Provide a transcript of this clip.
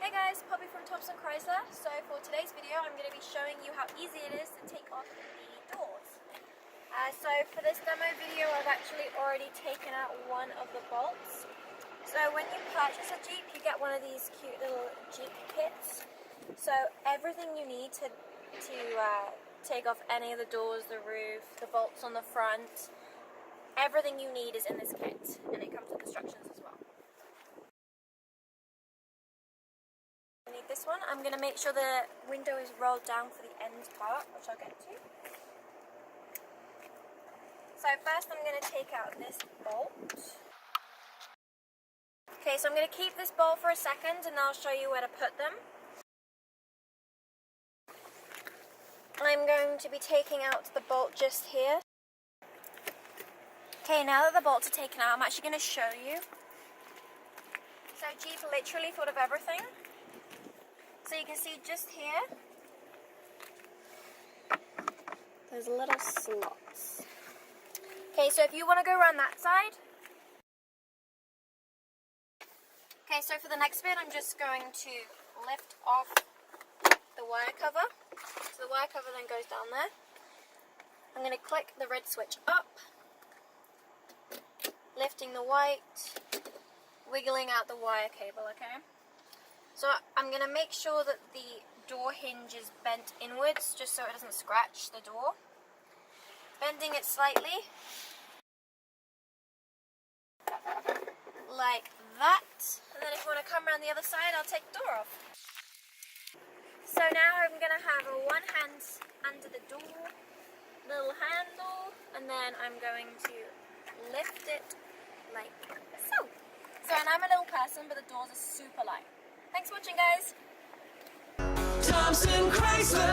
Hey guys, Poppy from Thompson Chrysler. So for today's video I'm going to be showing you how easy it is to take off the doors. So for this demo video I've actually already taken out one of the bolts. So when you purchase a Jeep you get one of these cute little Jeep kits. So everything you need to take off any of the doors, the roof, the bolts on the front, everything you need is in this kit, and it comes with instructions as well. I need this one. I'm going to make sure the window is rolled down for the end part, which I'll get to. So first I'm going to take out this bolt. Okay, so I'm going to keep this bolt for a second and I'll show you where to put them. I'm going to be taking out the bolt just here. Okay, now that the bolts are taken out, I'm actually going to show you. So Jeep literally thought of everything. So you can see just here, there's little slots. Okay, so if you want to go around that side. Okay, so for the next bit, I'm just going to lift off the wire cover. So the wire cover then goes down there. I'm going to click the red switch up, lifting the white, wiggling out the wire cable, okay? So I'm going to make sure that the door hinge is bent inwards, just so it doesn't scratch the door. Bending it slightly, like that. And then if you want to come around the other side, I'll take the door off. So now I'm going to have one hand under the door, little handle, and then I'm going to lift it like so. And I'm a little person, but the doors are super light. Thanks for watching, guys. Thompson Chrysler.